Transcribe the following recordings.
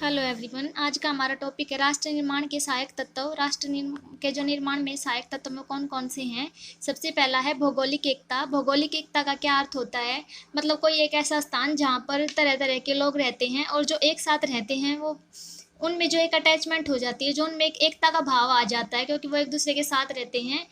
Hello everyone. आज का हमारा टॉपिक है राष्ट्र निर्माण के सहायक तत्व। के जो निर्माण में सहायक तत्व में कौन कौन से हैं। सबसे पहला है भौगोलिक एकता। भौगोलिक एकता का क्या अर्थ होता है, मतलब कोई एक ऐसा स्थान जहाँ पर तरह तरह के लोग रहते हैं और जो एक साथ रहते हैं वो उनमें जो एक अटैचमेंट हो जाती है, जो उनमें एक एकता का भाव आ जाता है क्योंकि वो एक दूसरे के साथ रहते हैं।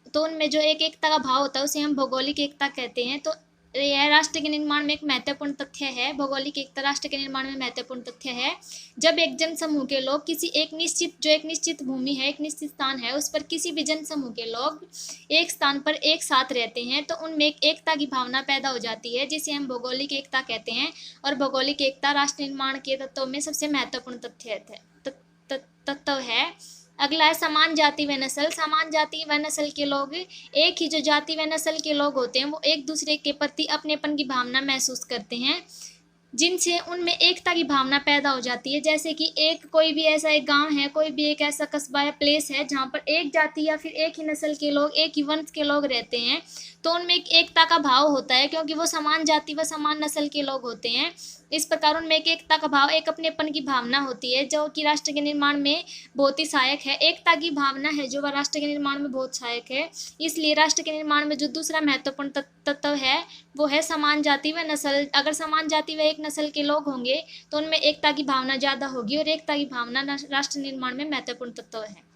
तो उनमें जो एक एकता का भाव होता है उसे हम भौगोलिक एकता कहते हैं। तो यह राष्ट्र के निर्माण में एक महत्वपूर्ण तथ्य है। भौगोलिक एकता राष्ट्र के निर्माण में महत्वपूर्ण तथ्य है। जब एक जनसमूह के लोग किसी एक निश्चित भूमि है, एक निश्चित स्थान है, उस पर किसी भी जनसमूह के लोग एक स्थान पर एक साथ रहते हैं तो उनमें एक एकता की भावना पैदा हो जाती है, जिसे हम भौगोलिक एकता कहते हैं। और भौगोलिक एकता राष्ट्र निर्माण के तत्वों में सबसे महत्वपूर्ण तत्व है। अगला है समान जाति व नस्ल। समान जाति व नस्ल के लोग, एक ही जो जाति व नस्ल के लोग होते हैं, वो एक दूसरे के प्रति अपनेपन की भावना महसूस करते हैं, जिनसे उनमें एकता की भावना पैदा हो जाती है। जैसे कि कोई भी ऐसा एक गांव है, कोई भी एक ऐसा कस्बा या प्लेस है जहाँ पर एक जाति या फिर एक ही नस्ल के लोग, एक ही वंश के लोग रहते हैं, तो उनमें एक एकता का भाव होता है क्योंकि वो समान जाति व समान नस्ल के लोग होते हैं। इस प्रकार उनमें एक एकता का भाव, एक अपनेपन की भावना होती है, जो कि राष्ट्र के निर्माण में बहुत ही सहायक है। एकता की भावना है जो वह राष्ट्र के निर्माण में बहुत सहायक है। इसलिए राष्ट्र के निर्माण में जो दूसरा महत्वपूर्ण तत्व है वो है समान जाति व नस्ल। अगर समान जाति व एक नस्ल के लोग होंगे तो उनमें एकता की भावना ज़्यादा होगी और एकता की भावना राष्ट्र निर्माण में महत्वपूर्ण तत्व है।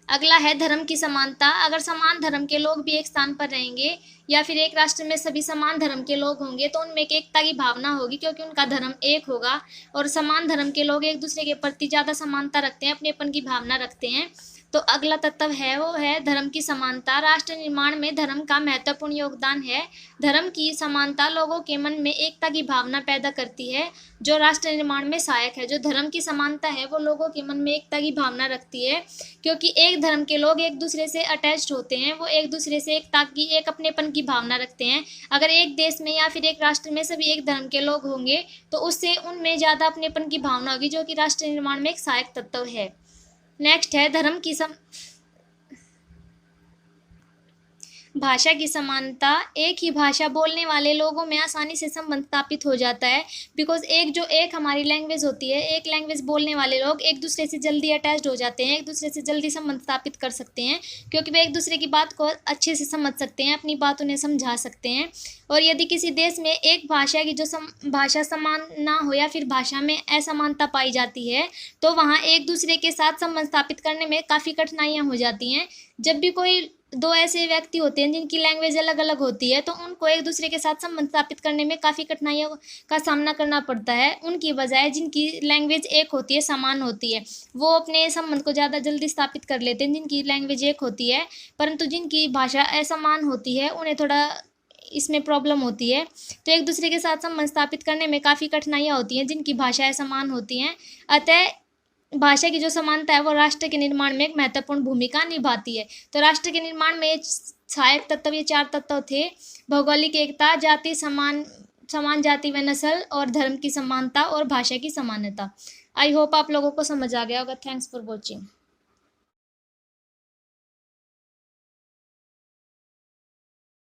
अगला है धर्म की समानता। अगर समान धर्म के लोग भी एक स्थान पर रहेंगे या फिर एक राष्ट्र में सभी समान धर्म के लोग होंगे तो उनमें एक एकता की भावना होगी क्योंकि उनका धर्म एक होगा और समान धर्म के लोग एक दूसरे के प्रति ज़्यादा समानता रखते हैं, अपनेपन की भावना रखते हैं। तो अगला तत्व है वो है धर्म की समानता। राष्ट्र निर्माण में धर्म का महत्वपूर्ण योगदान है। धर्म की समानता लोगों के मन में एकता की भावना पैदा करती है, जो राष्ट्र निर्माण में सहायक है। जो धर्म की समानता है वो लोगों के मन में एकता की भावना रखती है क्योंकि एक धर्म के लोग एक दूसरे से अटैच्ड होते हैं, वो एक दूसरे से एक अपनेपन की भावना रखते हैं। अगर एक देश में या फिर एक राष्ट्र में सभी एक धर्म के लोग होंगे तो उससे उनमें ज़्यादा अपनेपन की भावना होगी, जो कि राष्ट्र निर्माण में एक सहायक तत्व है। नेक्स्ट है भाषा की समानता। एक ही भाषा बोलने वाले लोगों में आसानी से संबंध स्थापित हो जाता है, बिकॉज एक हमारी लैंग्वेज होती है, एक लैंग्वेज बोलने वाले लोग एक दूसरे से जल्दी अटैच्ड हो जाते हैं, एक दूसरे से जल्दी संबंध स्थापित कर सकते हैं क्योंकि वे एक दूसरे की बात को अच्छे से समझ सकते हैं, अपनी बात उन्हें समझा सकते हैं। और यदि किसी देश में एक भाषा की जो भाषा समान ना हो या फिर भाषा में असमानता पाई जाती है तो वहाँ एक दूसरे के साथ संबंध स्थापित करने में काफ़ी कठिनाइयाँ हो जाती हैं। जब भी कोई दो ऐसे व्यक्ति होते हैं जिनकी लैंग्वेज अलग अलग होती है तो उनको एक दूसरे के साथ संबंध स्थापित करने में काफ़ी कठिनाइयों का सामना करना पड़ता है। उनकी बजाय जिनकी लैंग्वेज एक होती है, समान होती है, वो अपने संबंध को ज़्यादा जल्दी स्थापित कर लेते हैं जिनकी लैंग्वेज एक होती है। परंतु जिनकी भाषा असमान होती है उन्हें थोड़ा इसमें प्रॉब्लम होती है। तो एक दूसरे के साथ संबंध स्थापित करने में काफ़ी कठिनाइयाँ होती हैं जिनकी भाषाएं समान होती हैं। अतः भाषा की जो समानता है वो राष्ट्र के निर्माण में एक महत्वपूर्ण भूमिका निभाती है। तो राष्ट्र के निर्माण में सहायक तत्व ये 4 तत्व थे: भौगोलिक एकता, समान जाति व नस्ल और धर्म की समानता और भाषा की समानता। आई होप आप लोगों को समझ आ गया होगा। Thanks for watching.